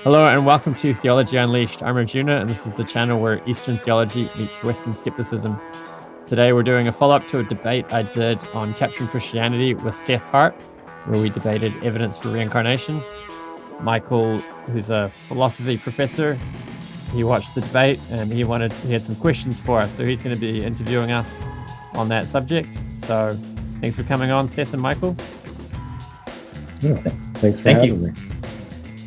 Hello and welcome to Theology Unleashed. I'm Regina, and this is the channel where Eastern theology meets Western skepticism. Today we're doing a follow-up to a debate I did on Capturing Christianity with Seth Hart, where we debated evidence for reincarnation. Michael, who's a philosophy professor, he watched the debate and he had some questions for us, so he's going to be interviewing us on that subject. So thanks for coming on, Seth and Michael. Yeah, thanks for having me.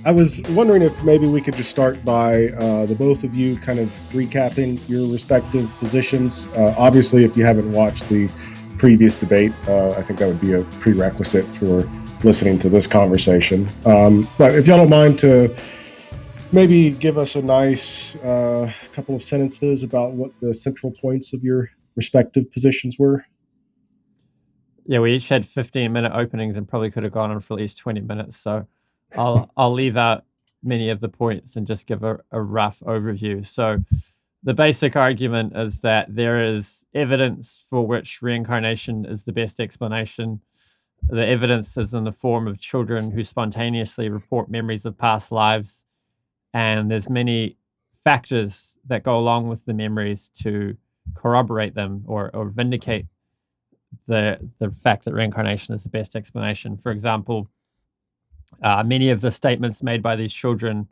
I was wondering if maybe we could just start by the both of you kind of recapping your respective positions. Obviously, if you haven't watched the previous debate, I think that would be a prerequisite for listening to this conversation. But if y'all don't mind to maybe give us a nice couple of sentences about what the central points of your respective positions were. Yeah, we each had 15-minute openings and probably could have gone on for at least 20 minutes. So I'll leave out many of the points and just give a rough overview. So the basic argument is that there is evidence for which reincarnation is the best explanation. The evidence is in the form of children who spontaneously report memories of past lives. And there's many factors that go along with the memories to corroborate them or vindicate the fact that reincarnation is the best explanation. For example, many of the statements made by these children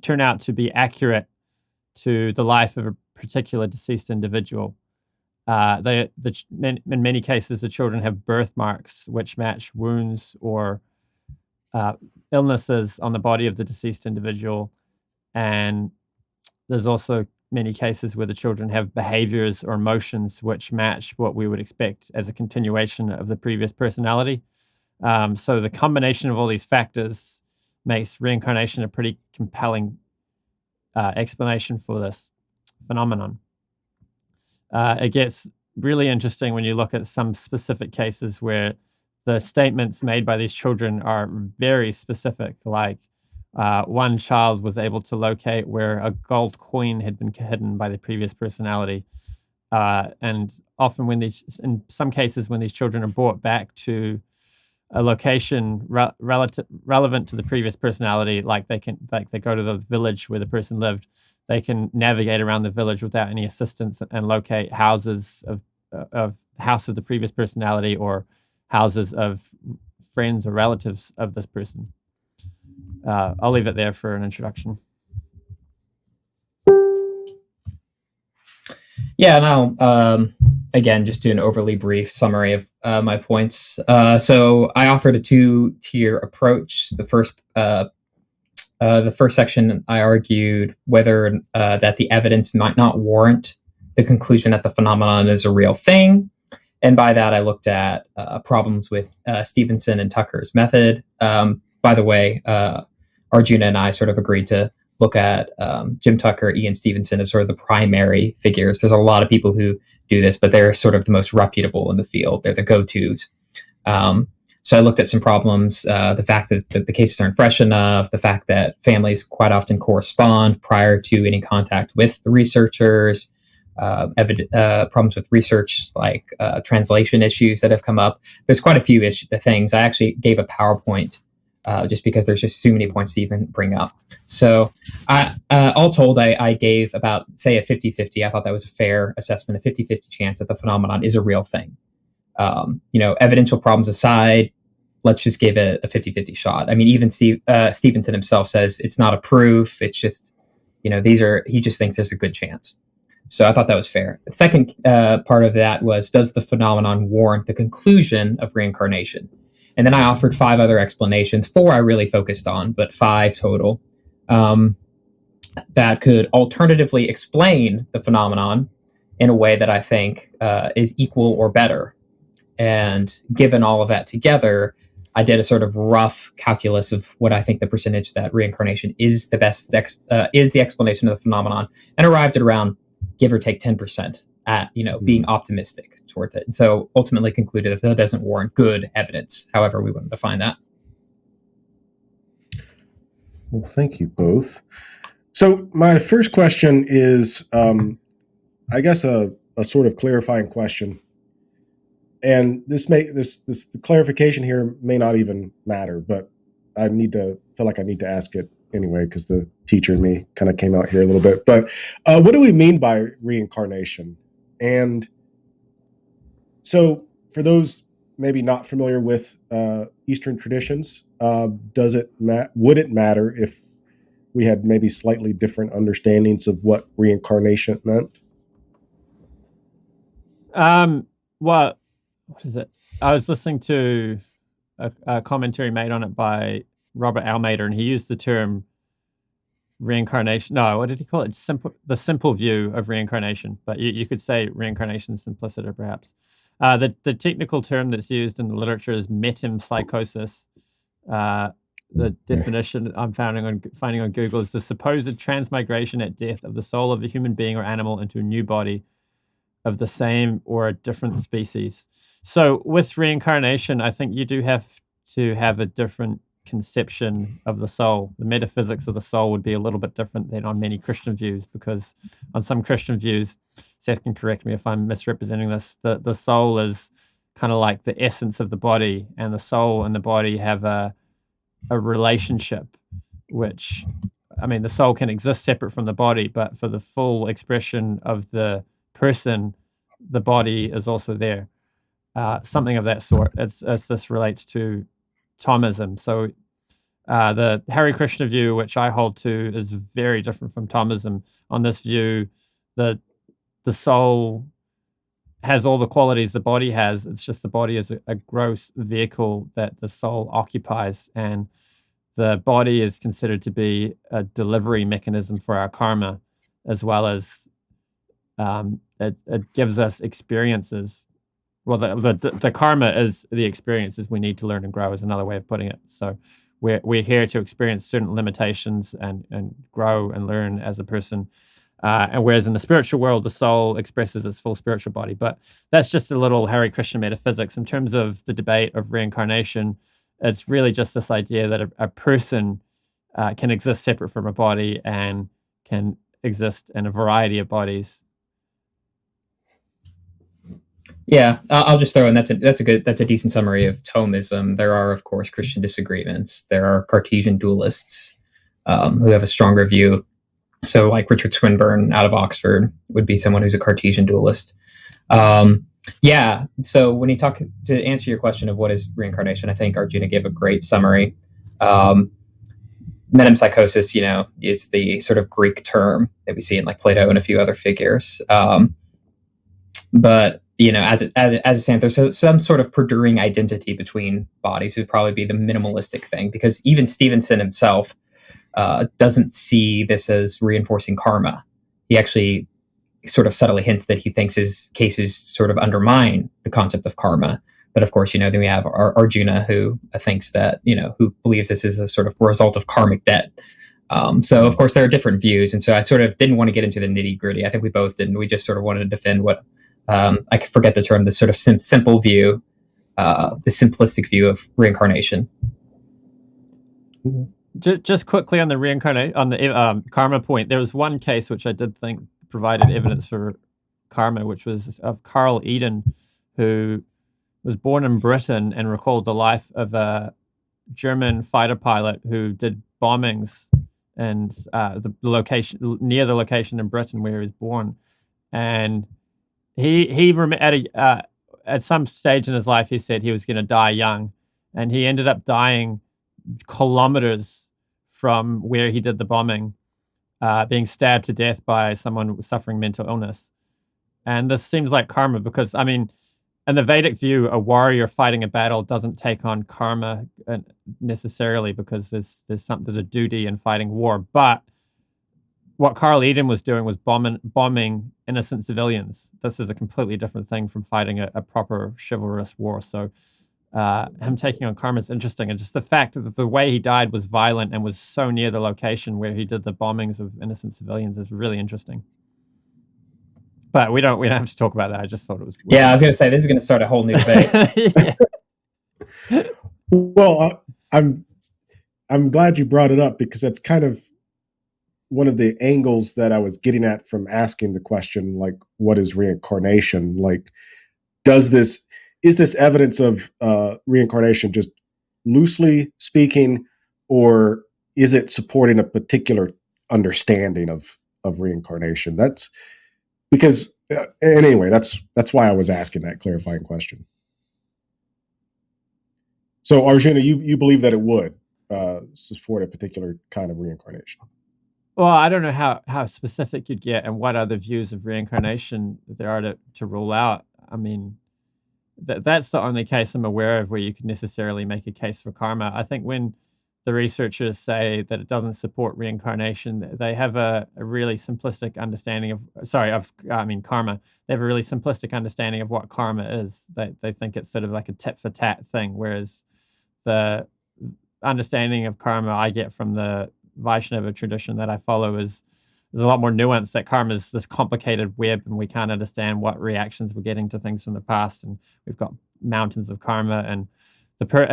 turn out to be accurate to the life of a particular deceased individual. In many cases, the children have birthmarks which match wounds or illnesses on the body of the deceased individual. And there's also many cases where the children have behaviors or emotions which match what we would expect as a continuation of the previous personality. So the combination of all these factors makes reincarnation a pretty compelling explanation for this phenomenon. It gets really interesting when you look at some specific cases where the statements made by these children are very specific. Like one child was able to locate where a gold coin had been hidden by the previous personality. And often in some cases, when these children are brought back to a location relevant to the previous personality, like they go to the village where the person lived, they can navigate around the village without any assistance and locate houses of house of the previous personality or houses of friends or relatives of this person. I'll leave it there for an introduction. Yeah, no, again, just do an overly brief summary of my points. So I offered a two-tier approach. The first section, I argued whether that the evidence might not warrant the conclusion that the phenomenon is a real thing. And by that, I looked at problems with Stevenson and Tucker's method. By the way, Arjuna and I sort of agreed to look at Jim Tucker, Ian Stevenson as sort of the primary figures. There's a lot of people who do this, but they're sort of the most reputable in the field. They're the go-tos. So I looked at some problems, the fact that the cases aren't fresh enough, the fact that families quite often correspond prior to any contact with the researchers, problems with research like translation issues that have come up. There's quite a few things. I actually gave a PowerPoint just because there's just too many points to even bring up. So all told, I gave about, say, a 50-50. I thought that was a fair assessment, a 50-50 chance that the phenomenon is a real thing. Evidential problems aside, let's just give it a 50-50 shot. I mean, even Stevenson himself says it's not a proof. It's just, he just thinks there's a good chance. So I thought that was fair. The second part of that was, does the phenomenon warrant the conclusion of reincarnation? And then I offered 5 other explanations, 4 I really focused on, but 5 total, that could alternatively explain the phenomenon in a way that I think is equal or better. And given all of that together, I did a sort of rough calculus of what I think the percentage that reincarnation is the best is the explanation of the phenomenon, and arrived at around, give or take, 10% at being optimistic towards it. And so ultimately concluded that doesn't warrant good evidence, however we want to define that. Well, thank you both. So my first question is, I guess, a sort of clarifying question. And the clarification here may not even matter, but I feel like I need to ask it anyway, because the teacher in me kind of came out here a little bit. But what do we mean by reincarnation? And so for those maybe not familiar with Eastern traditions, would it matter if we had maybe slightly different understandings of what reincarnation meant? Well, what is it? I was listening to a commentary made on it by Robert Almeida, and he used the term reincarnation. No, what did he call it? The simple view of reincarnation, but you could say reincarnation simpliciter, perhaps. The technical term that's used in the literature is metempsychosis. The definition I'm finding on Google is the supposed transmigration at death of the soul of a human being or animal into a new body of the same or a different species. So with reincarnation, I think you do have to have a different conception of the soul. The metaphysics of the soul would be a little bit different than on many Christian views, because on some Christian views, Seth can correct me if I'm misrepresenting this, the soul is kind of like the essence of the body, and the soul and the body have a relationship, which, I mean, the soul can exist separate from the body, but for the full expression of the person, the body is also there. Something of that sort, as this relates to Thomism. So the Hare Krishna view, which I hold to, is very different from Thomism. On this view, the soul has all the qualities the body has. It's just the body is a gross vehicle that the soul occupies, and the body is considered to be a delivery mechanism for our karma, as well as it gives us experiences. Well, the karma is the experiences we need to learn and grow, is another way of putting it. So we're here to experience certain limitations and grow and learn as a person. And whereas in the spiritual world, the soul expresses its full spiritual body. But that's just a little Hare Krishna metaphysics. In terms of the debate of reincarnation, it's really just this idea that a person can exist separate from a body and can exist in a variety of bodies. Yeah, I'll just throw in that's a decent summary of Thomism. There are, of course, Christian disagreements. There are Cartesian dualists who have a stronger view. So, like Richard Swinburne out of Oxford would be someone who's a Cartesian dualist. Yeah. So when you talk, to answer your question of what is reincarnation, I think Arjuna gave a great summary. Metempsychosis, is the sort of Greek term that we see in like Plato and a few other figures. But as it stands, there's some sort of perduring identity between bodies would probably be the minimalistic thing, because even Stevenson himself doesn't see this as reinforcing karma. He actually sort of subtly hints that he thinks his cases sort of undermine the concept of karma. But of course, then we have Arjuna, who thinks that, who believes this is a sort of result of karmic debt. So of course there are different views. And so I sort of didn't want to get into the nitty gritty. I think we both didn't. We just sort of wanted to defend what, I forget the term, this sort of simple view, the simplistic view of reincarnation. Just quickly on the reincarnation, on the karma point, there was one case which I did think provided evidence for karma, which was of Carl Eden, who was born in Britain and recalled the life of a German fighter pilot who did bombings and the location near the location in Britain where he was born, and he at some stage in his life he said he was going to die young, and he ended up dying kilometers from where he did the bombing, being stabbed to death by someone suffering mental illness. And this seems like karma, because I mean, in the Vedic view, a warrior fighting a battle doesn't take on karma necessarily, because there's a duty in fighting war. But what Carl Eden was doing was bombing innocent civilians. This is a completely different thing from fighting a proper chivalrous war. So him taking on karma is interesting, and just the fact that the way he died was violent and was so near the location where he did the bombings of innocent civilians is really interesting. But we don't have to talk about that. I just thought it was weird. Yeah, I was going to say, this is going to start a whole new debate. Well, I'm glad you brought it up, because that's kind of one of the angles that I was getting at from asking the question, like, what is reincarnation? Like, is this evidence of reincarnation, just loosely speaking, or is it supporting a particular understanding of reincarnation? That's because anyway, that's why I was asking that clarifying question. So Arjuna, you believe that it would support a particular kind of reincarnation? Well, I don't know how specific you'd get and what other views of reincarnation there are to rule out. I mean, that's the only case I'm aware of where you can necessarily make a case for karma. I think when the researchers say that it doesn't support reincarnation, they have a really simplistic understanding of karma. They have a really simplistic understanding of what karma is. They think it's sort of like a tit for tat thing, whereas the understanding of karma I get from the Vaishnava tradition that I follow is there's a lot more nuance, that karma is this complicated web and we can't understand what reactions we're getting to things from the past, and we've got mountains of karma, and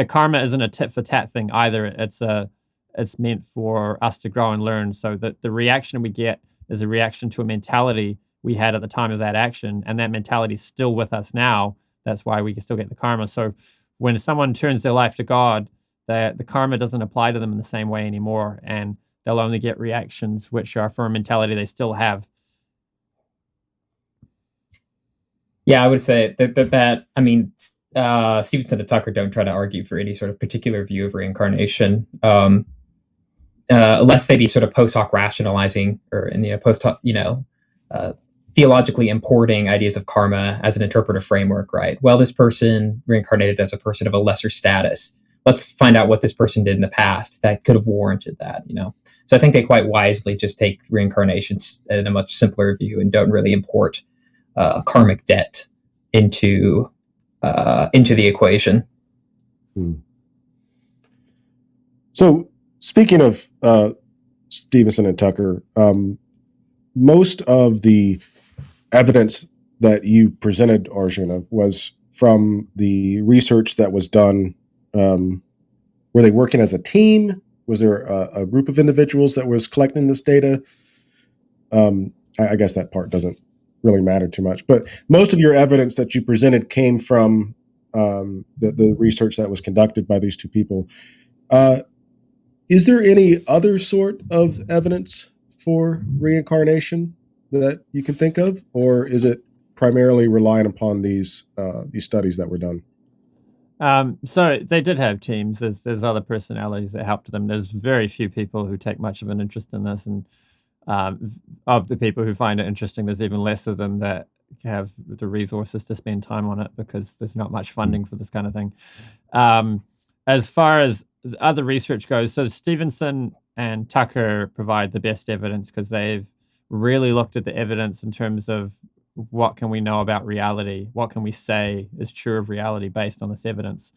karma isn't a tit for tat thing either. It's meant for us to grow and learn, so that the reaction we get is a reaction to a mentality we had at the time of that action, and that mentality is still with us now. That's why we can still get the karma. So when someone turns their life to God, the karma doesn't apply to them in the same way anymore, and they'll only get reactions which are for a mentality they still have. Yeah, I would say that I mean, Stevenson and Tucker don't try to argue for any sort of particular view of reincarnation, unless they be sort of post hoc rationalizing or post hoc, theologically importing ideas of karma as an interpretive framework, right? Well, this person reincarnated as a person of a lesser status. Let's find out what this person did in the past that could have warranted that, So I think they quite wisely just take reincarnation in a much simpler view and don't really import karmic debt into the equation. So speaking of Stevenson and Tucker, most of the evidence that you presented, Arjuna, was from the research that was done. Were they working as a team? Was there a group of individuals that was collecting this data? I guess that part doesn't really matter too much. But most of your evidence that you presented came from the research that was conducted by these two people. Is there any other sort of evidence for reincarnation that you can think of, or is it primarily relying upon these studies that were done? So they did have teams. There's other personalities that helped them. There's very few people who take much of an interest in this, and of the people who find it interesting, there's even less of them that have the resources to spend time on it because there's not much funding for this kind of thing. As far as other research goes, so Stevenson and Tucker provide the best evidence because they've really looked at the evidence in terms of what can we know about reality? What can we say is true of reality based on this evidence?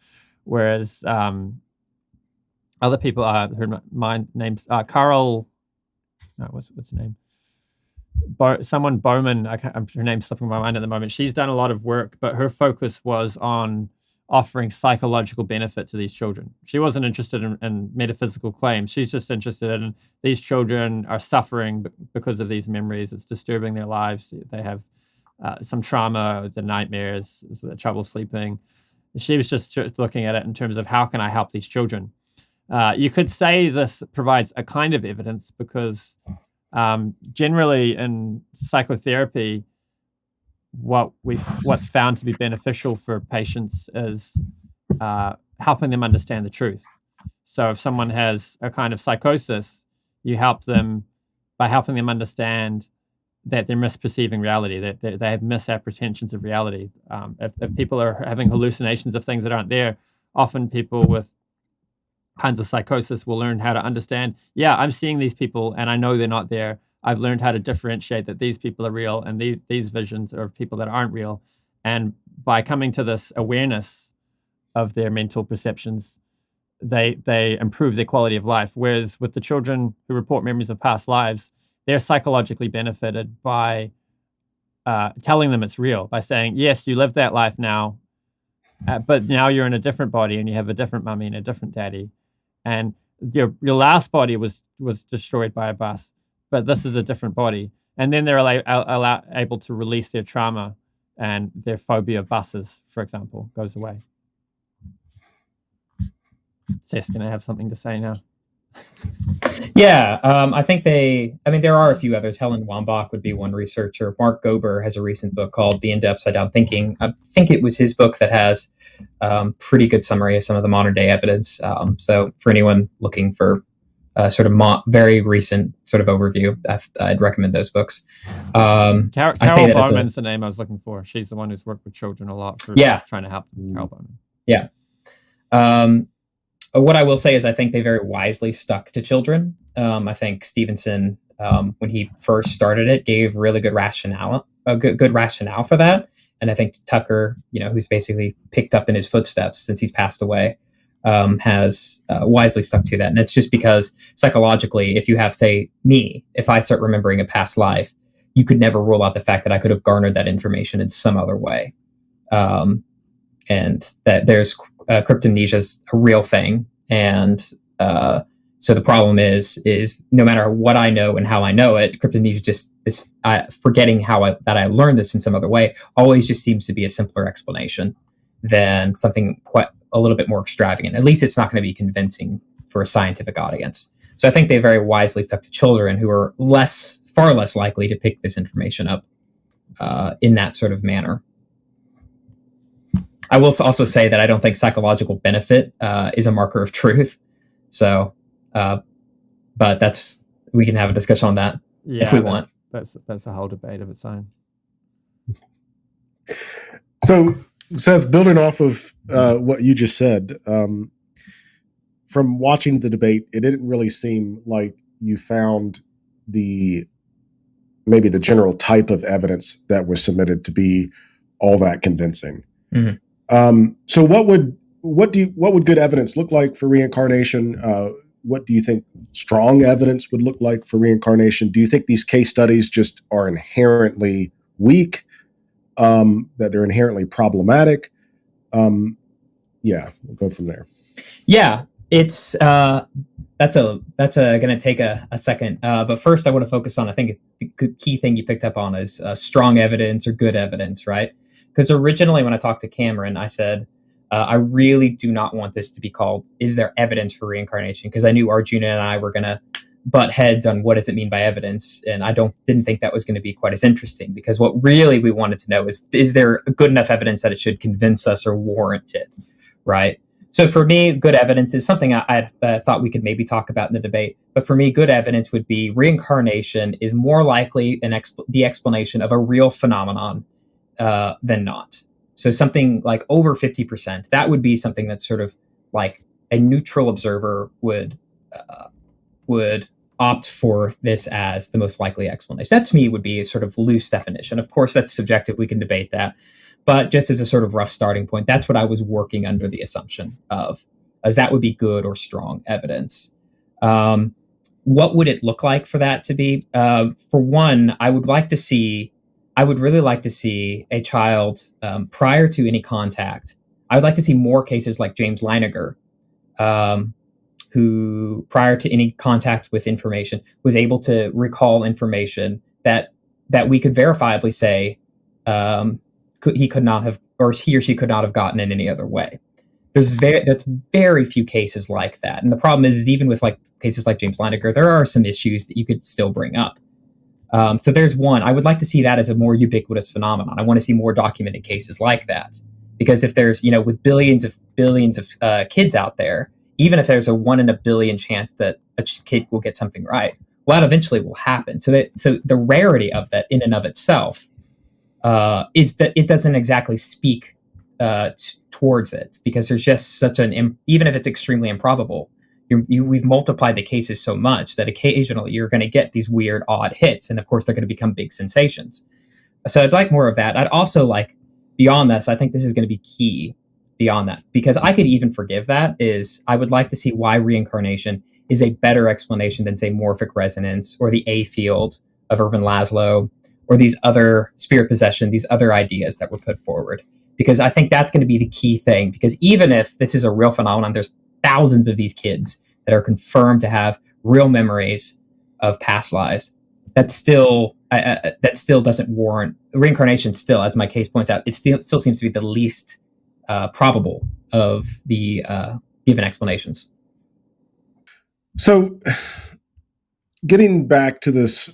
Whereas other people my name's Carl. No, what's her name? Someone Bowman. Her name's slipping my mind at the moment. She's done a lot of work, but her focus was on offering psychological benefit to these children. She wasn't interested in metaphysical claims. She's just interested in these children are suffering because of these memories. It's disturbing their lives. They have some trauma, the nightmares, the trouble sleeping. She was just looking at it in terms of how can I help these children? You could say this provides a kind of evidence because generally in psychotherapy, what's found to be beneficial for patients is helping them understand the truth. So if someone has a kind of psychosis, you help them by helping them understand that they're misperceiving reality, that they have misapprehensions of reality. If people are having hallucinations of things that aren't there, often people with kinds of psychosis will learn how to understand, yeah, I'm seeing these people and I know they're not there. I've learned how to differentiate that these people are real and these visions are people that aren't real. And by coming to this awareness of their mental perceptions, they improve their quality of life. Whereas with the children who report memories of past lives, they're psychologically benefited by telling them it's real, by saying, yes, you live that life now, but now you're in a different body and you have a different mummy and a different daddy. And your last body was destroyed by a bus, but this is a different body. And then they're able to release their trauma and their phobia of buses, for example, goes away. Seth's going to have something to say now. Yeah, I think there are a few others. Helen Wambach would be one researcher. Mark Gober has a recent book called The Into Upside Down Thinking. I think it was his book that has pretty good summary of some of the modern day evidence. So for anyone looking for sort of very recent sort of overview, I'd recommend those books. Carol Bowman's the name I was looking for. She's the one who's worked with children a lot for trying to help them. Carol Bowman. Yeah. What I will say is I think they very wisely stuck to children. I think Stevenson, when he first started it, gave really good rationale for that. And I think Tucker, who's basically picked up in his footsteps since he's passed away, has wisely stuck to that. And it's just because psychologically, if you have, say, me, if I start remembering a past life, you could never rule out the fact that I could have garnered that information in some other way. And that there's cryptomnesia is a real thing. And so the problem is no matter what I know and how I know it, cryptomnesia just this forgetting that I learned this in some other way always just seems to be a simpler explanation than something quite a little bit more extravagant. At least it's not going to be convincing for a scientific audience. So I think they very wisely stuck to children who are far less likely to pick this information up in that sort of manner. I will also say that I don't think psychological benefit is a marker of truth. So, but we can have a discussion on that if we want. That's a whole debate of its own. So, Seth, building off of what you just said, from watching the debate, it didn't really seem like you found maybe the general type of evidence that was submitted to be all that convincing. Mm-hmm. So what would good evidence look like for reincarnation? What do you think strong evidence would look like for reincarnation? Do you think these case studies just are inherently weak, that they're inherently problematic? We'll go from there. Yeah, it's that's going to take a second. But first I want to focus on, I think the key thing you picked up on is strong evidence or good evidence, right? Because originally when I talked to Cameron, I said, I really do not want this to be called, is there evidence for reincarnation? Because I knew Arjuna and I were going to butt heads on what does it mean by evidence. And I didn't think that was going to be quite as interesting, because what really we wanted to know is there good enough evidence that it should convince us or warrant it, right? So for me, good evidence is something I thought we could maybe talk about in the debate. But for me, good evidence would be reincarnation is more likely the explanation of a real phenomenon than not. So something like over 50%, that would be something that's sort of like a neutral observer would opt for this as the most likely explanation. That to me would be a sort of loose definition. Of course, that's subjective. We can debate that. But just as a sort of rough starting point, that's what I was working under the assumption of, as that would be good or strong evidence. What would it look like for that to be? For one, I would really like to see a child prior to any contact. I would like to see more cases like James Leininger, who prior to any contact with information was able to recall information that we could verifiably say he could not have, or he or she could not have gotten in any other way. That's very few cases like that. And the problem is even with like cases like James Leininger, there are some issues that you could still bring up. So there's one. I would like to see that as a more ubiquitous phenomenon. I want to see more documented cases like that, because if there's, with billions of kids out there, even if there's a 1 in a billion chance that a kid will get something right, well, that eventually will happen. So the rarity of that in and of itself is that it doesn't exactly speak towards it, because there's just such even if it's extremely improbable, we've multiplied the cases so much that occasionally you're going to get these weird, odd hits. And of course, they're going to become big sensations. So I'd like more of that. I'd also like, beyond this, I think this is going to be key beyond that, because I could even forgive that, is I would like to see why reincarnation is a better explanation than, say, morphic resonance or the A field of Irvin Laszlo or these other spirit possession, these other ideas that were put forward. Because I think that's going to be the key thing. Because even if this is a real phenomenon, there's thousands of these kids that are confirmed to have real memories of past lives. That still doesn't warrant reincarnation. Still, as my case points out, it still seems to be the least probable of the given explanations. So, getting back to this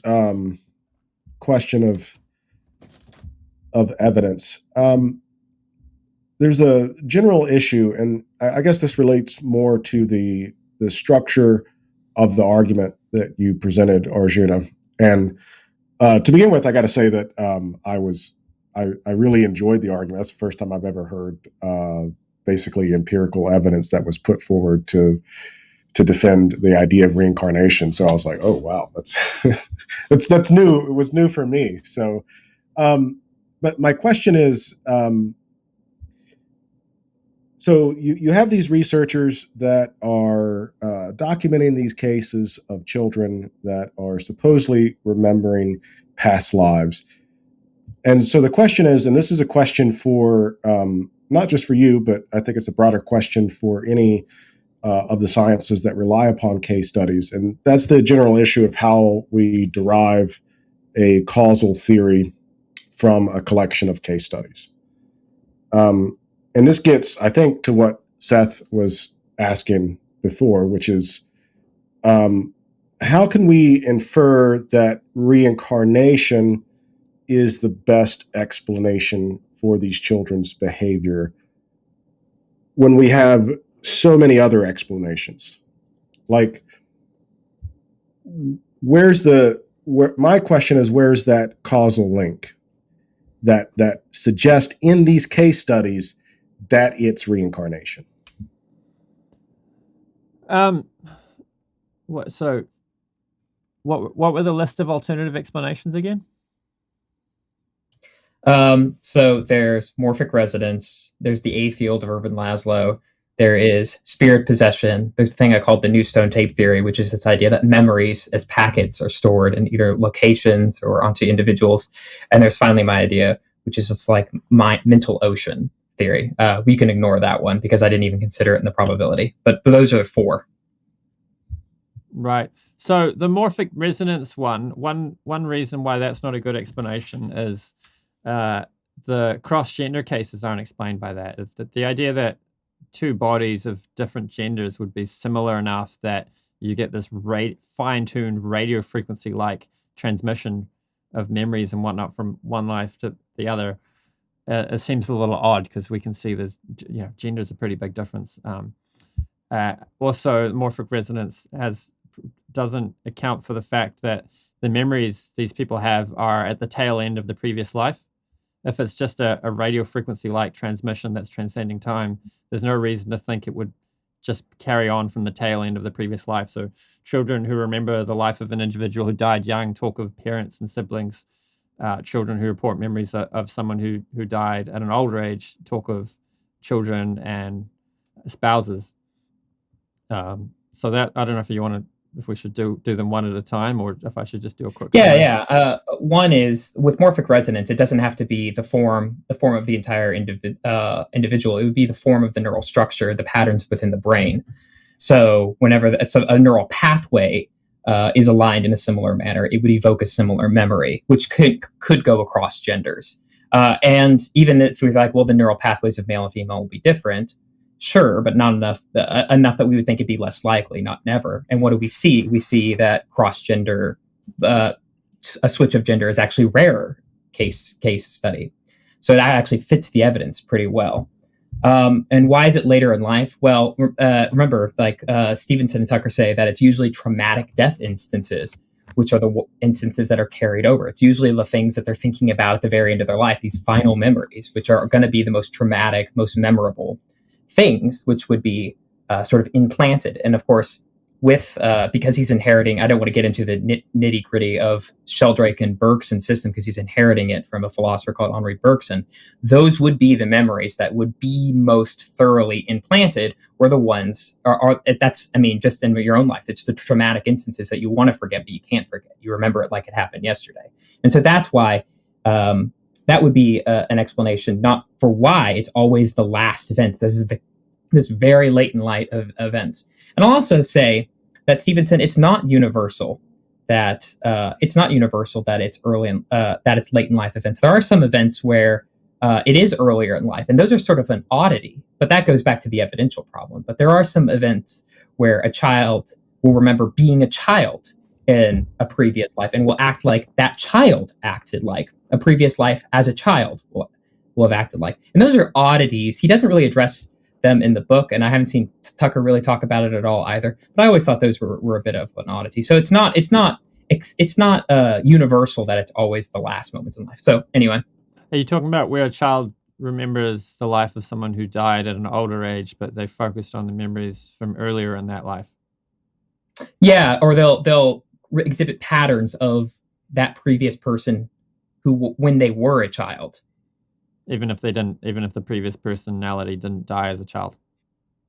question of evidence, there's a general issue, and I guess this relates more to the structure of the argument that you presented, Arjuna. And to begin with, I got to say that I really enjoyed the argument. That's the first time I've ever heard basically empirical evidence that was put forward to defend the idea of reincarnation. So I was like, oh wow, that's new. It was new for me. So, but my question is, so you have these researchers that are documenting these cases of children that are supposedly remembering past lives. And so the question is, and this is a question for not just for you, but I think it's a broader question for any of the sciences that rely upon case studies. And that's the general issue of how we derive a causal theory from a collection of case studies. And this gets, I think, to what Seth was asking before, which is how can we infer that reincarnation is the best explanation for these children's behavior when we have so many other explanations? Like, my question is, where's that causal link that suggests in these case studies that it's reincarnation? What were the list of alternative explanations again? So there's morphic resonance, there's the A field of Irvin Laszlo, there is spirit possession, there's a thing I call the new stone tape theory, which is this idea that memories as packets are stored in either locations or onto individuals. And there's finally my idea, which is just like my mental ocean theory. We can ignore that one because I didn't even consider it in the probability, but those are 4. Right. So the morphic resonance one reason why that's not a good explanation is the cross-gender cases aren't explained by that. The idea that 2 bodies of different genders would be similar enough that you get this fine-tuned radio frequency-like transmission of memories and whatnot from one life to the other. It seems a little odd because we can see there's, gender's a pretty big difference. Also, morphic resonance doesn't account for the fact that the memories these people have are at the tail end of the previous life. If it's just a radio frequency-like transmission that's transcending time, there's no reason to think it would just carry on from the tail end of the previous life. So children who remember the life of an individual who died young talk of parents and siblings. Children who report memories of someone who died at an older age talk of children and spouses. So that, I don't know if we should do them one at a time, or if I should just do a quick. One is with morphic resonance, it doesn't have to be the form of the entire individual. It would be the form of the neural structure, the patterns within the brain. So whenever a neural pathway is aligned in a similar manner, it would evoke a similar memory, which could go across genders. And even if we're like, well, the neural pathways of male and female will be different. Sure, but not enough that we would think it'd be less likely, not never. And what do we see? We see that cross-gender, a switch of gender is actually rarer case study. So that actually fits the evidence pretty well. And why is it later in life? Well, remember, like Stevenson and Tucker say that it's usually traumatic death instances, which are the instances that are carried over. It's usually the things that they're thinking about at the very end of their life, these final memories, which are going to be the most traumatic, most memorable things, which would be sort of implanted. And of course, because he's inheriting, I don't want to get into the nitty gritty of Sheldrake and Bergson's system because he's inheriting it from a philosopher called Henri Bergson. Those would be the memories that would be most thoroughly implanted, were the ones just in your own life. It's the traumatic instances that you want to forget, but you can't forget. You remember it like it happened yesterday. And so that's why that would be an explanation, not for why it's always the last event. This very latent light of events. And I'll also say that Stevenson, it's not universal that it's early in, that it's late in life events. There are some events where it is earlier in life, and those are sort of an oddity. But that goes back to the evidential problem. But there are some events where a child will remember being a child in a previous life and will act like that child acted like a previous life as a child will have acted like. And those are oddities. He doesn't really address them in the book, and I haven't seen Tucker really talk about it at all either. But I always thought those were a bit of an oddity. So it's not universal that it's always the last moments in life. So anyway, are you talking about where a child remembers the life of someone who died at an older age, but they focused on the memories from earlier in that life? Yeah, or they'll exhibit patterns of that previous person who when they were a child. Even if the previous personality didn't die as a child.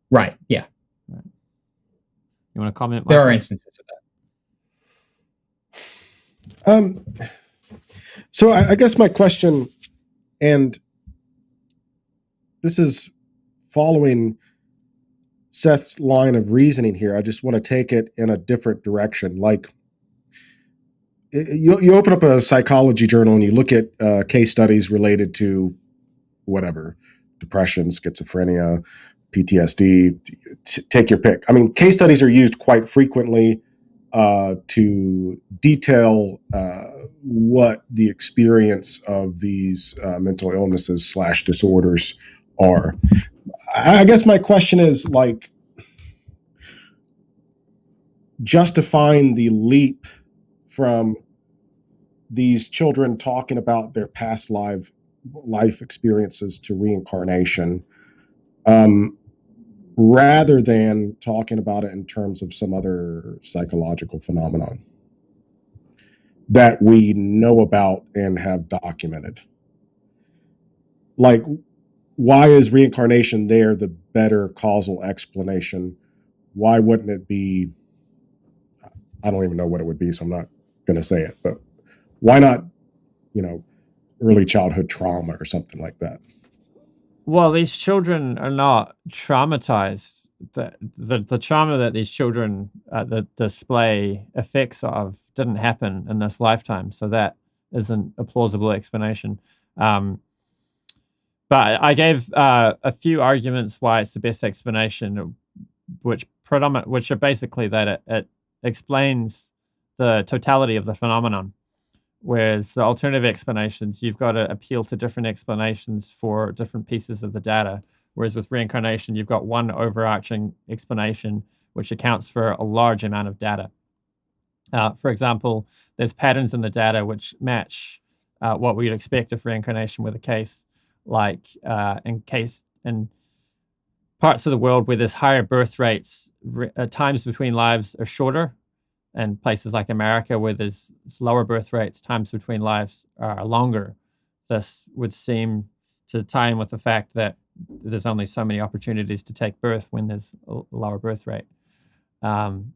Right. Yeah. Right. You want to comment, Michael? There are instances of that. So I guess my question, and this is following Seth's line of reasoning here. I just want to take it in a different direction. Like, you open up a psychology journal and you look at case studies related to whatever, depression, schizophrenia, PTSD, take your pick. I mean, case studies are used quite frequently to detail what the experience of these mental illnesses / disorders are. I guess my question is, like, justifying the leap from these children talking about their past life experiences to reincarnation, rather than talking about it in terms of some other psychological phenomenon that we know about and have documented. Like, why is reincarnation there the better causal explanation? Why wouldn't it be, I don't even know what it would be, so I'm not going to say it, but why not, early childhood trauma or something like that? Well, these children are not traumatized. The trauma that these children display effects of didn't happen in this lifetime, so that isn't a plausible explanation. But I gave a few arguments why it's the best explanation, which are basically that it explains the totality of the phenomenon. Whereas the alternative explanations, you've got to appeal to different explanations for different pieces of the data. Whereas with reincarnation, you've got one overarching explanation which accounts for a large amount of data. For example, there's patterns in the data which match what we'd expect of reincarnation with a case, like in parts of the world where there's higher birth rates, times between lives are shorter. And places like America, where there's lower birth rates, times between lives are longer. This would seem to tie in with the fact that there's only so many opportunities to take birth when there's a lower birth rate. And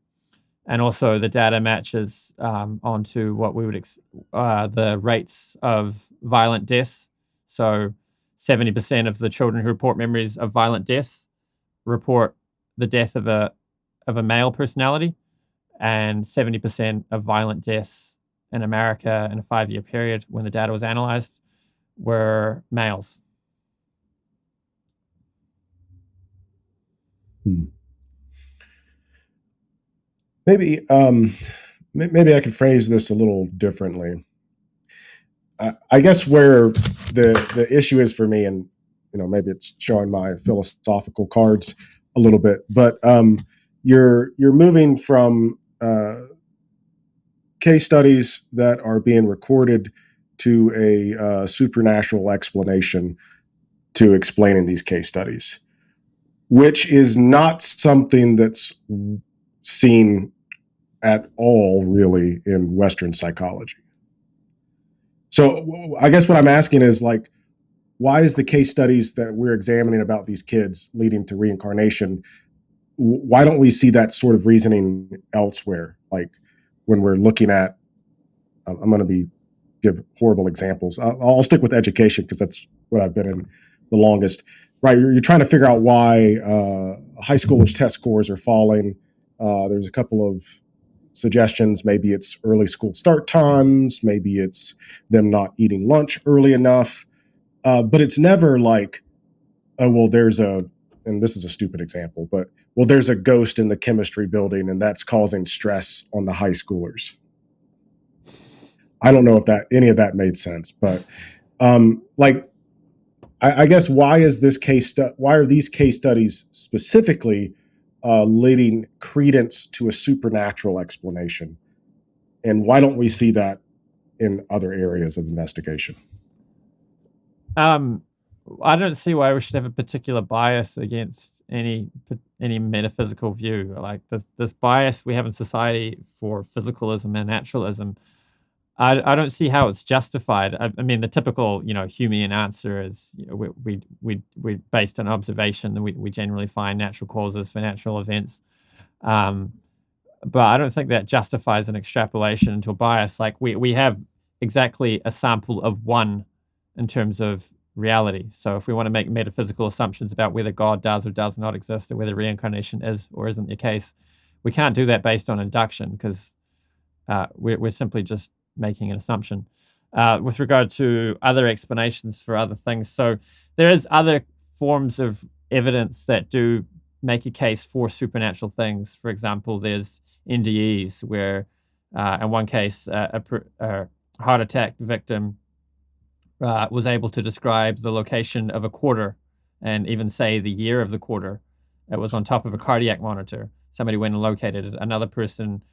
also the data matches onto what we would the rates of violent deaths. So 70% of the children who report memories of violent deaths report the death of a male personality. And 70% of violent deaths in America in a 5-year period when the data was analyzed were males. Maybe I could phrase this a little differently. I guess where the issue is for me, and maybe it's showing my philosophical cards a little bit, but you're moving from case studies that are being recorded to a supernatural explanation to explaining these case studies, which is not something that's seen at all really in Western psychology. So I guess what I'm asking is, like, why is the case studies that we're examining about these kids leading to reincarnation, why don't we see that sort of reasoning elsewhere? Like, when we're looking at, I'm going to give horrible examples. I'll stick with education because that's what I've been in the longest. Right, you're trying to figure out why high schoolers' test scores are falling. There's a couple of suggestions. Maybe it's early school start times. Maybe it's them not eating lunch early enough. But it's never like, oh, well, there's a and this is a stupid example, but well, there's a ghost in the chemistry building and that's causing stress on the high schoolers. I don't know if any of that made sense, but I guess why are these case studies specifically leading credence to a supernatural explanation? And why don't we see that in other areas of investigation? I don't see why we should have a particular bias against any metaphysical view. Like this bias we have in society for physicalism and naturalism, I don't see how it's justified. I mean, the typical, Humean answer is, we based on observation, and we generally find natural causes for natural events. But I don't think that justifies an extrapolation into a bias. Like we have exactly a sample of one in terms of reality. So if we want to make metaphysical assumptions about whether God does or does not exist, or whether reincarnation is or isn't the case, we can't do that based on induction, because we're simply just making an assumption. With regard to other explanations for other things, so there is other forms of evidence that do make a case for supernatural things. For example, there's NDEs where, in one case, a heart attack victim was able to describe the location of a quarter and even say the year of the quarter. It was on top of a cardiac monitor. Somebody went and located it. Another person,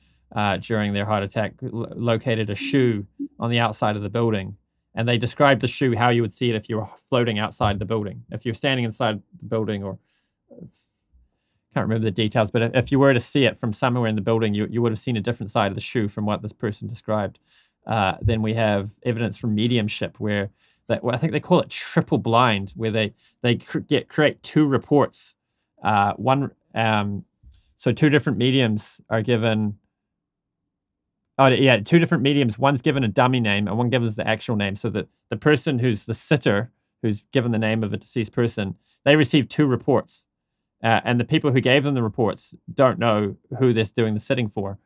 during their heart attack, located a shoe on the outside of the building. And they described the shoe how you would see it if you were floating outside the building. If you're standing inside the building, or can't remember the details, but if you were to see it from somewhere in the building, you would have seen a different side of the shoe from what this person described. Then we have evidence from mediumship where I think they call it triple blind, where they create two reports. So two different mediums are given. Oh yeah, two different mediums. One's given a dummy name and one gives the actual name. So that the person who's the sitter, who's given the name of a deceased person, they receive two reports. And the people who gave them the reports don't know who they're doing the sitting for.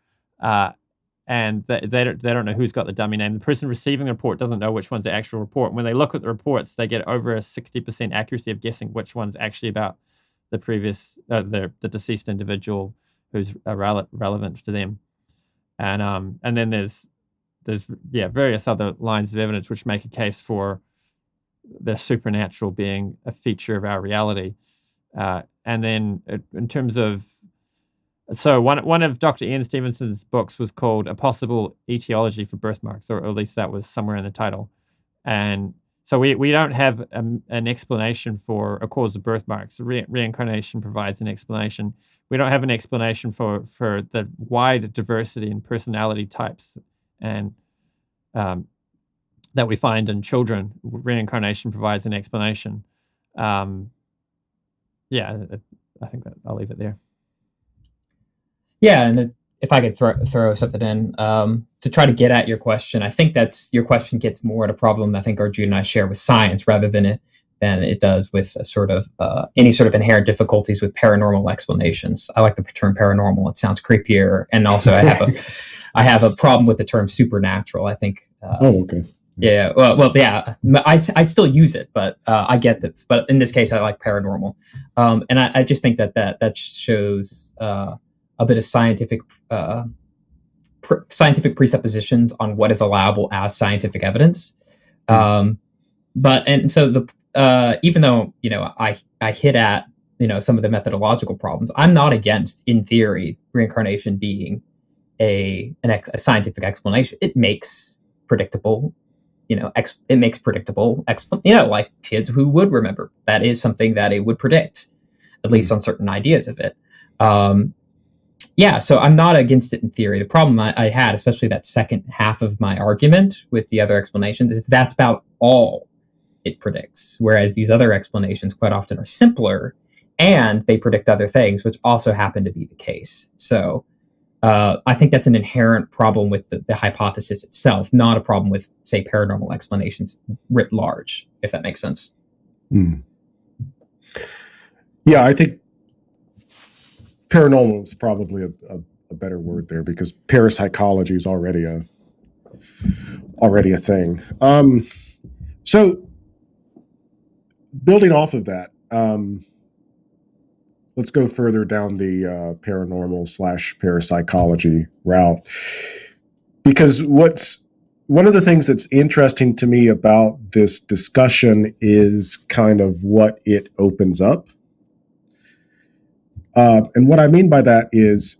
And they don't know who's got the dummy name. The person receiving the report doesn't know which one's the actual report. When they look at the reports, they get over a 60% accuracy of guessing which one's actually about the previous, the deceased individual who's relevant to them. And then there's various other lines of evidence which make a case for the supernatural being a feature of our reality. And then in terms of, so one of Dr. Ian Stevenson's books was called A Possible Etiology for Birthmarks, or at least that was somewhere in the title. And so we don't have an explanation for a cause of birthmarks. Reincarnation provides an explanation. We don't have an explanation for the wide diversity in personality types and that we find in children. Reincarnation provides an explanation. I think that I'll leave it there. Yeah, and if I could throw something in to try to get at your question, I think your question gets more at a problem I think Arjun and I share with science rather than it does with a sort of any sort of inherent difficulties with paranormal explanations. I like the term paranormal; it sounds creepier, and also I have a problem with the term supernatural. I think. Okay. Yeah. Well, yeah. I still use it, but I get that. But in this case, I like paranormal, and I just think that shows a bit of scientific presuppositions on what is allowable as scientific evidence. So even though I hit at some of the methodological problems, I'm not against, in theory, reincarnation being a scientific explanation. It makes predictable. Like kids who would remember. That is something that it would predict, at least on certain ideas of it. So I'm not against it in theory. The problem I had, especially that second half of my argument with the other explanations, is that's about all it predicts. Whereas these other explanations quite often are simpler and they predict other things, which also happen to be the case. So I think that's an inherent problem with the hypothesis itself, not a problem with, say, paranormal explanations writ large, if that makes sense. Yeah, I think paranormal is probably a better word there, because parapsychology is already a thing. So building off of that, let's go further down the paranormal / parapsychology route, because one of the things that's interesting to me about this discussion is kind of what it opens up. And what I mean by that is,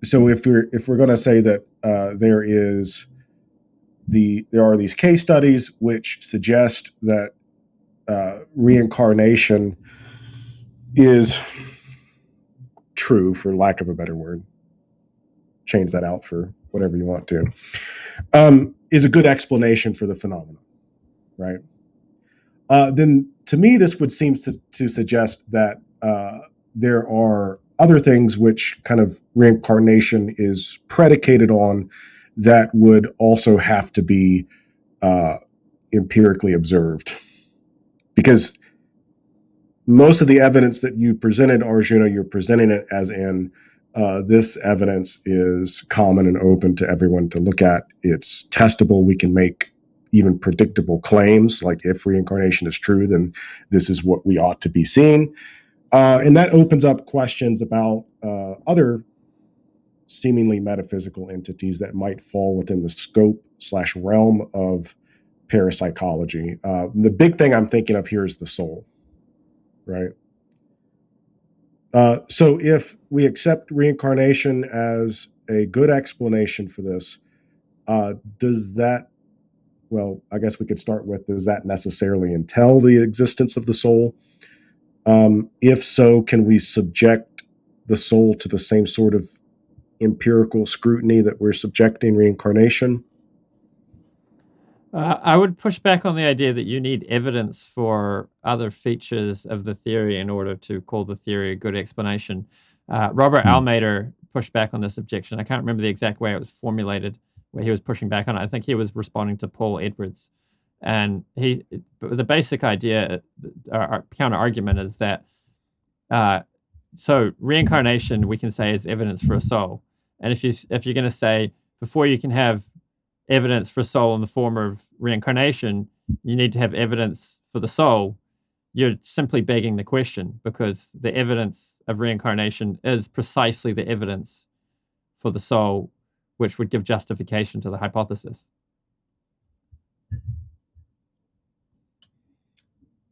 so if we're going to say that there are these case studies which suggest that reincarnation is true, for lack of a better word, change that out for whatever you want to, is a good explanation for the phenomenon, right? Then to me, this would seem to suggest that there are other things which kind of reincarnation is predicated on that would also have to be empirically observed. Because most of the evidence that you presented, Arjuna, you're presenting it as in this evidence is common and open to everyone to look at. It's testable. We can make even predictable claims, like if reincarnation is true, then this is what we ought to be seeing. And that opens up questions about other seemingly metaphysical entities that might fall within the scope / realm of parapsychology. The big thing I'm thinking of here is the soul, right? So if we accept reincarnation as a good explanation for this, does that, well, I guess we could start with, does that necessarily entail the existence of the soul? If so, can we subject the soul to the same sort of empirical scrutiny that we're subjecting reincarnation? I would push back on the idea that you need evidence for other features of the theory in order to call the theory a good explanation. Robert Almeida pushed back on this objection. I can't remember the exact way it was formulated, where he was pushing back on it. I think he was responding to Paul Edwards. And the basic idea, our counter argument is that, so reincarnation, we can say, is evidence for a soul. And if you're going to say, before you can have evidence for soul in the form of reincarnation, you need to have evidence for the soul, you're simply begging the question, because the evidence of reincarnation is precisely the evidence for the soul, which would give justification to the hypothesis.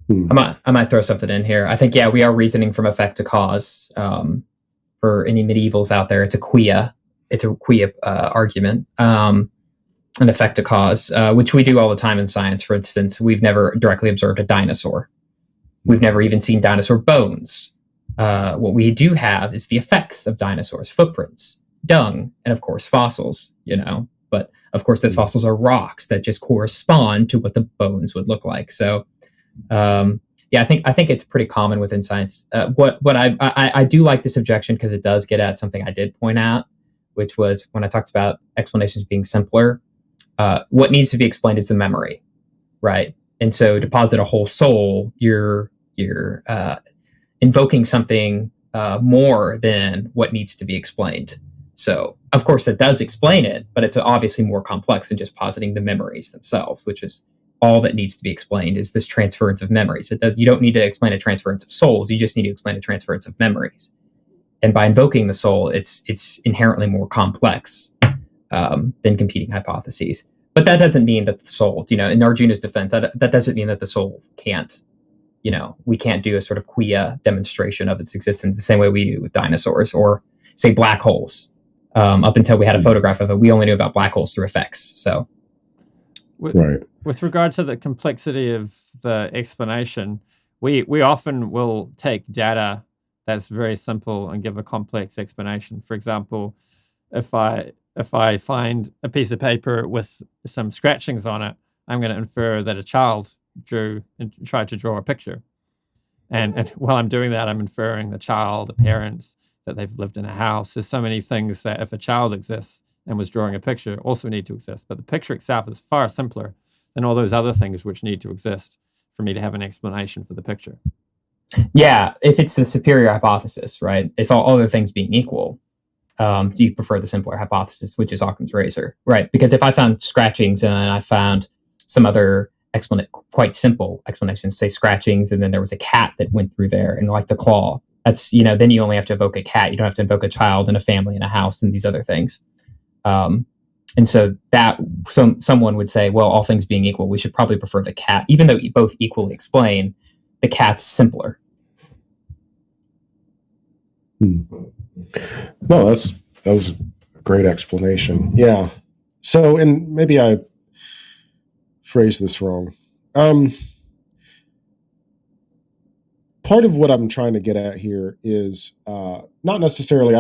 I might throw something in here. I think, yeah, we are reasoning from effect to cause. For any medievals out there, it's a quia. It's a quia argument. An effect to cause, which we do all the time in science. For instance, we've never directly observed a dinosaur. We've never even seen dinosaur bones. What we do have is the effects of dinosaurs: footprints, dung, and of course fossils. But of course, those fossils are rocks that just correspond to what the bones would look like. So, yeah, I think it's pretty common within science. What I do like this objection, because it does get at something I did point out, which was when I talked about explanations being simpler. What needs to be explained is the memory, right? And so to posit a whole soul, you're invoking something more than what needs to be explained. So, of course, it does explain it, but it's obviously more complex than just positing the memories themselves, which is all that needs to be explained, is this transference of memories. You don't need to explain a transference of souls. You just need to explain a transference of memories. And by invoking the soul, it's inherently more complex than competing hypotheses. But that doesn't mean that the soul, in Arjuna's defense, that doesn't mean that the soul can't, we can't do a sort of quia demonstration of its existence the same way we do with dinosaurs, or say black holes. Up until we had a photograph of it, we only knew about black holes through effects. So, with regard to the complexity of the explanation, we often will take data that's very simple and give a complex explanation. For example, if I find a piece of paper with some scratchings on it, I'm going to infer that a child tried to draw a picture. And while I'm doing that, I'm inferring the child, the parents, that they've lived in a house. There's so many things that if a child exists and was drawing a picture also need to exist. But the picture itself is far simpler than all those other things which need to exist for me to have an explanation for the picture. Yeah, if it's the superior hypothesis, right? If all other things being equal, do you prefer the simpler hypothesis, which is Occam's razor, right? Because if I found scratchings and then I found some other quite simple explanations, say scratchings, and then there was a cat that went through there and liked to claw, That's, then you only have to evoke a cat. You don't have to invoke a child and a family and a house and these other things. And so that someone would say, well, all things being equal, we should probably prefer the cat, even though both equally explain. The cat's simpler. No, that was a great explanation. Yeah. So, and maybe I phrased this wrong. Part of what I'm trying to get at here is not necessarily.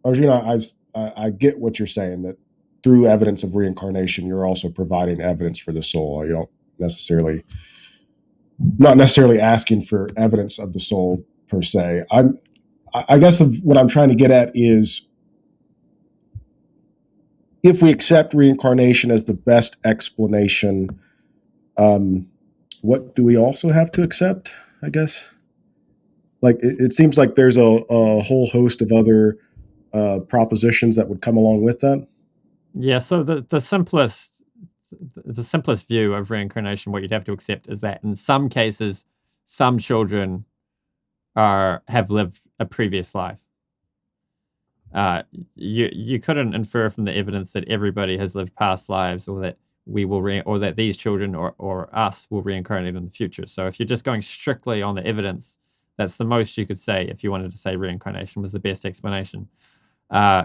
Arjuna, I get what you're saying, that through evidence of reincarnation, you're also providing evidence for the soul. You don't not necessarily asking for evidence of the soul per se. I guess what I'm trying to get at is, if we accept reincarnation as the best explanation, what do we also have to accept, I guess? Like, it seems like there's a whole host of other propositions that would come along with that. Yeah, so the simplest view of reincarnation, what you'd have to accept is that in some cases, some children have lived a previous life. You couldn't infer from the evidence that everybody has lived past lives, or that or that these children or us will reincarnate in the future. So if you're just going strictly on the evidence, that's the most you could say if you wanted to say reincarnation was the best explanation.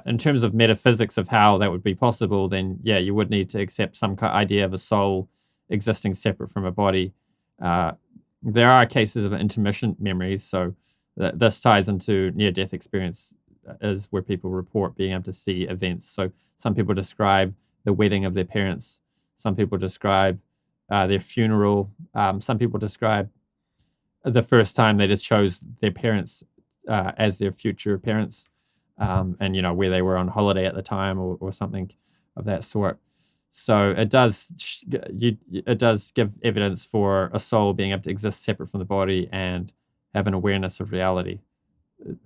In terms of metaphysics of how that would be possible, then yeah, you would need to accept some idea of a soul existing separate from a body. There are cases of intermittent memories, so this ties into near-death experience, is where people report being able to see events. So some people describe the wedding of their parents, some people describe their funeral, some people describe the first time they just chose their parents as their future parents. And where they were on holiday at the time, or something of that sort. So it does give evidence for a soul being able to exist separate from the body and have an awareness of reality.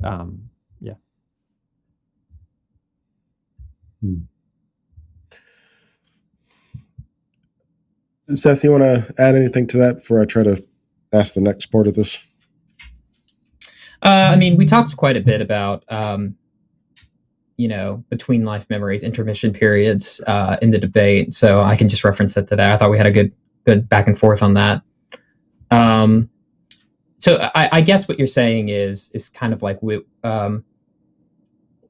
Yeah. Seth, you want to add anything to that before I try to ask the next part of this? We talked quite a bit about between life memories, intermission periods in the debate. So I can just reference that to that. I thought we had a good back and forth on that. So I guess what you're saying is kind of like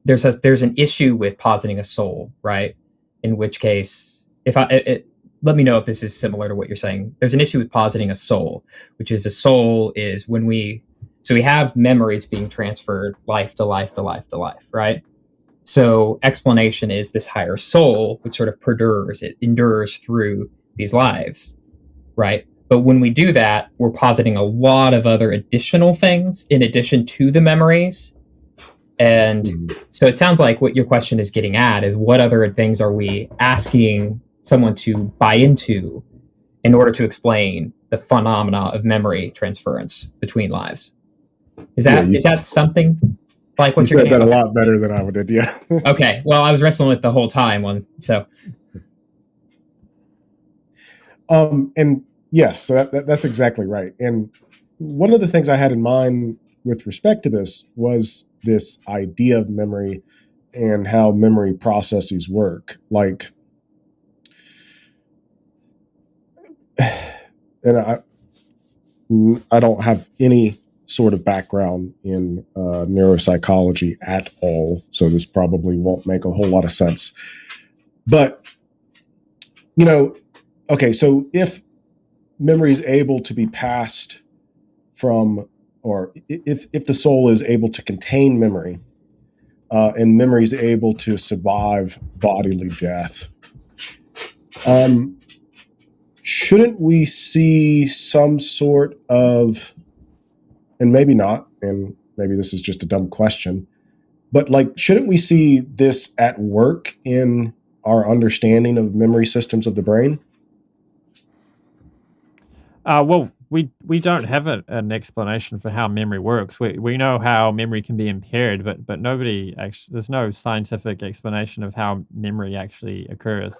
there's an issue with positing a soul, right? In which case, let me know if this is similar to what you're saying. There's an issue with positing a soul, which is a soul is when we have memories being transferred life to life to life to life, right? So explanation is this higher soul, which sort of endures through these lives, right? But when we do that, we're positing a lot of other additional things in addition to the memories. And so it sounds like what your question is getting at is, what other things are we asking someone to buy into in order to explain the phenomena of memory transference between lives? Is that something like what you're said that a lot better than I did? Yeah. Okay. Well, I was wrestling with the whole time so. And yes, so that's exactly right. And one of the things I had in mind with respect to this was this idea of memory and how memory processes work. Like, and I don't have any sort of background in neuropsychology at all, so this probably won't make a whole lot of sense. But, okay, so if memory is able to be passed from, or if the soul is able to contain memory, and memory is able to survive bodily death, shouldn't we see some sort of, and maybe not, and maybe this is just a dumb question, but shouldn't we see this at work in our understanding of memory systems of the brain? Well, we don't have an explanation for how memory works. We know how memory can be impaired, but nobody actually, there's no scientific explanation of how memory actually occurs.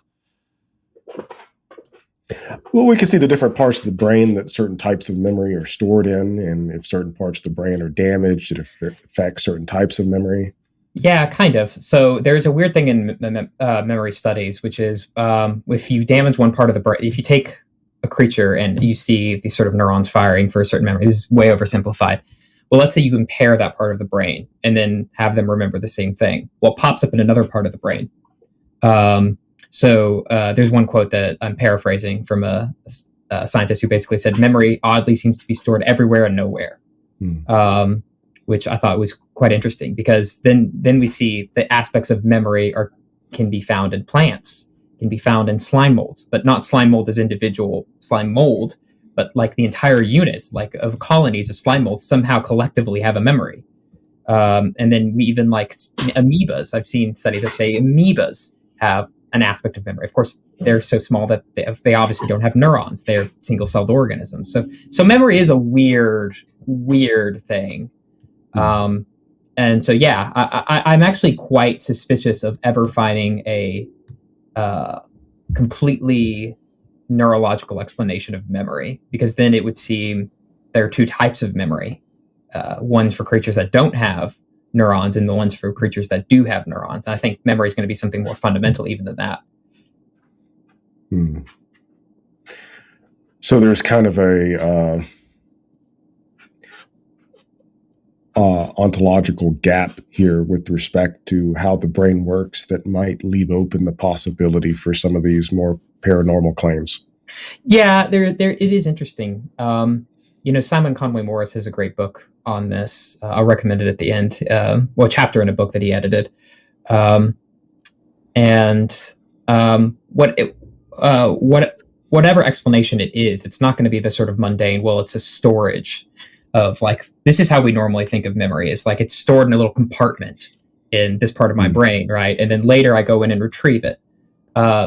Well, we can see the different parts of the brain that certain types of memory are stored in, and if certain parts of the brain are damaged, it affects certain types of memory. Yeah, kind of. So there's a weird thing in memory studies, which is if you damage one part of the brain, if you take a creature and you see these sort of neurons firing for a certain memory, this is way oversimplified. Well, let's say you impair that part of the brain and then have them remember the same thing. Well, it pops up in another part of the brain. So there's one quote that I'm paraphrasing from a scientist who basically said, memory oddly seems to be stored everywhere and nowhere. Which I thought was quite interesting, because then we see the aspects of memory can be found in plants, can be found in slime molds, but not slime mold as individual slime mold, but like the entire units, like of colonies of slime molds somehow collectively have a memory. And then we even like amoebas. I've seen studies that say amoebas have an aspect of memory. Of course, they're so small that they obviously don't have neurons. They're single-celled organisms. So memory is a weird thing. And so, yeah, I'm actually quite suspicious of ever finding a completely neurological explanation of memory, because then it would seem there are two types of memory. Ones for creatures that don't have neurons and the ones for creatures that do have neurons. And I think memory is going to be something more fundamental even than that. So there's kind of a ontological gap here with respect to how the brain works that might leave open the possibility for some of these more paranormal claims. Yeah, there it is interesting. Simon Conway Morris has a great book on this. I'll recommend it at the end. A chapter in a book that he edited. Whatever explanation it is, it's not going to be the sort of mundane, well, it's a storage of like, this is how we normally think of memory. It's like it's stored in a little compartment in this part of my brain, right? And then later I go in and retrieve it.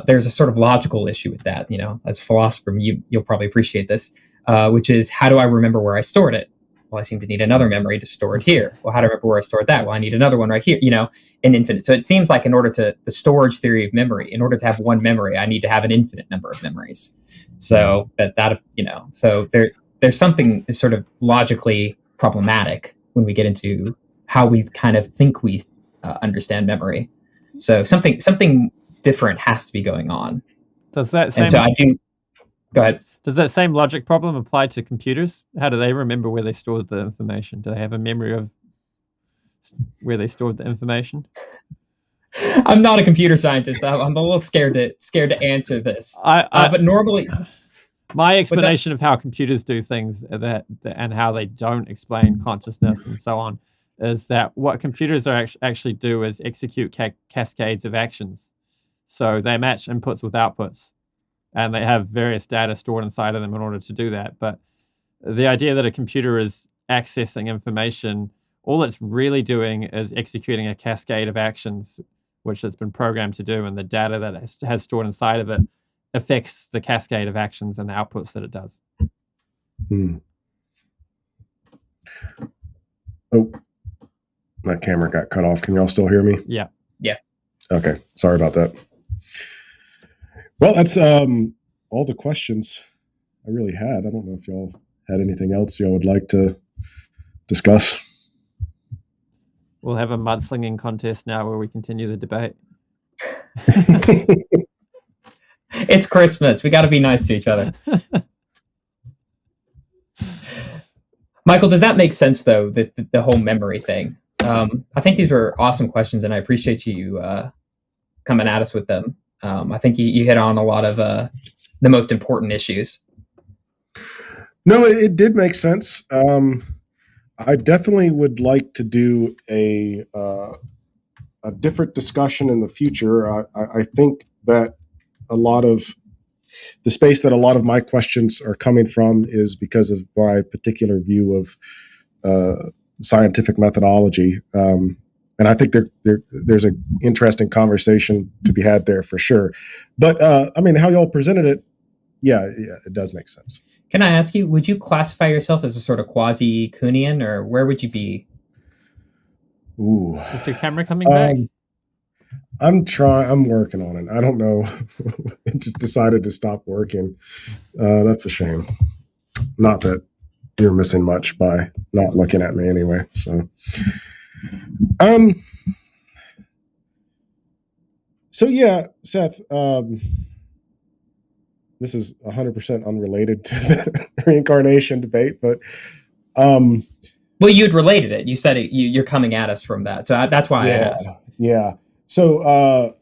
There's a sort of logical issue with that, as a philosopher, you'll probably appreciate this, which is, how do I remember where I stored it? Well, I seem to need another memory to store it here. Well, how do I remember where I stored that? Well, I need another one right here, an infinite. So it seems like the storage theory of memory, in order to have one memory, I need to have an infinite number of memories. So so there's something sort of logically problematic when we get into how we kind of think we understand memory. So something different has to be going on. Does that same? And so I do. Go ahead. Does that same logic problem apply to computers? How do they remember where they stored the information? Do they have a memory of where they stored the information? I'm not a computer scientist. I'm a little scared to answer this. But normally, my explanation of how computers do things and how they don't explain consciousness and so on is that what computers actually do is execute cascades of actions. So they match inputs with outputs, and they have various data stored inside of them in order to do that. But the idea that a computer is accessing information, all it's really doing is executing a cascade of actions, which it's been programmed to do, and the data that it has stored inside of it affects the cascade of actions and the outputs that it does. Oh, my camera got cut off. Can y'all still hear me? Yeah. Okay, sorry about that. Well, that's all the questions I really had. I don't know if y'all had anything else y'all would like to discuss. We'll have a mudslinging contest now where we continue the debate. It's Christmas. We got to be nice to each other. Michael, does that make sense, though, the whole memory thing? I think these were awesome questions, and I appreciate you coming at us with them. I think you hit on a lot of the most important issues. No, it did make sense. I definitely would like to do a different discussion in the future. I think that a lot of the space that a lot of my questions are coming from is because of my particular view of scientific methodology. And I think there's an interesting conversation to be had there for sure. But how y'all presented it, yeah, it does make sense. Can I ask you, would you classify yourself as a sort of quasi-Kuhnian, or where would you be? Ooh. Is your camera coming back? I'm working on it. I don't know. I just decided to stop working. That's a shame. Not that you're missing much by not looking at me anyway. So, so yeah, Seth, this is 100% unrelated to the reincarnation debate, but, well, you'd related it. You said it, you're coming at us from that. So that's why I asked. Yeah. So,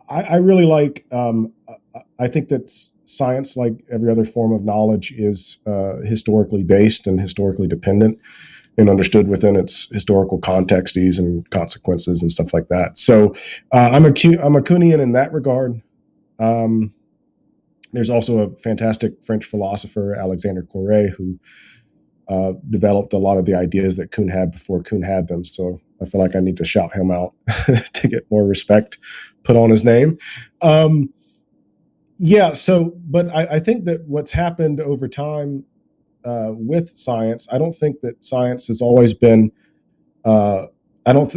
I really like, I think that science, like every other form of knowledge, is historically based and historically dependent and understood within its historical contexts and consequences and stuff like that. So I'm a Kuhnian in that regard. There's also a fantastic French philosopher, Alexander Corre, who developed a lot of the ideas that Kuhn had before Kuhn had them. So I feel like I need to shout him out to get more respect put on his name. Yeah. So, but I think that what's happened over time with science, I don't think that science has always been. There's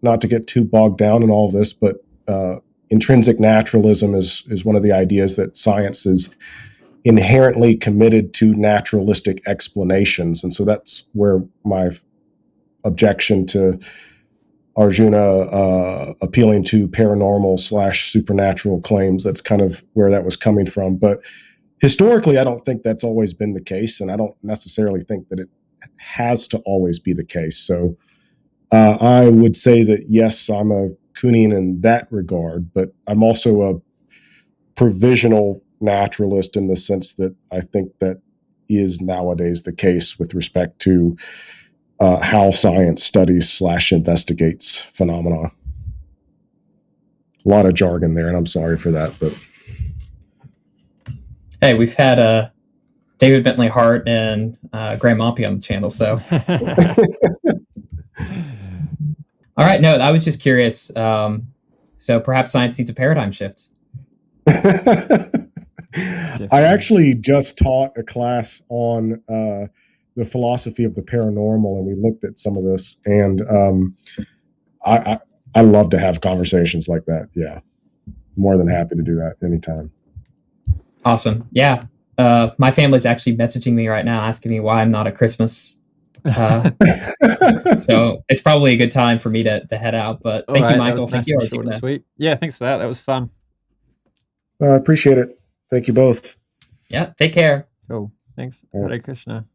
not to get too bogged down in all of this, but intrinsic naturalism is one of the ideas that science is inherently committed to naturalistic explanations, and so that's where my objection to Arjuna appealing to paranormal / supernatural claims, that's kind of where that was coming from. But historically, I don't think that's always been the case, and I don't necessarily think that it has to always be the case. So I would say that, yes, I'm a Kuhnian in that regard, but I'm also a provisional naturalist in the sense that I think that is nowadays the case with respect to how science studies / investigates phenomena. A lot of jargon there, and I'm sorry for that. But hey, we've had David Bentley Hart and Graham Mompey on the channel, so. All right, no, I was just curious. So perhaps science needs a paradigm shift. I actually just taught a class on the philosophy of the paranormal, and we looked at some of this, and I love to have conversations like that. Yeah, more than happy to do that anytime. Awesome. Yeah, my family's actually messaging me right now asking me why I'm not at Christmas. So it's probably a good time for me to head out. But thank you, Michael. Thank you, Arjuna. Sweet. Yeah, thanks for that. That was fun. I appreciate it. Thank you both. Yeah, take care. Cool. Thanks. Hare Krishna.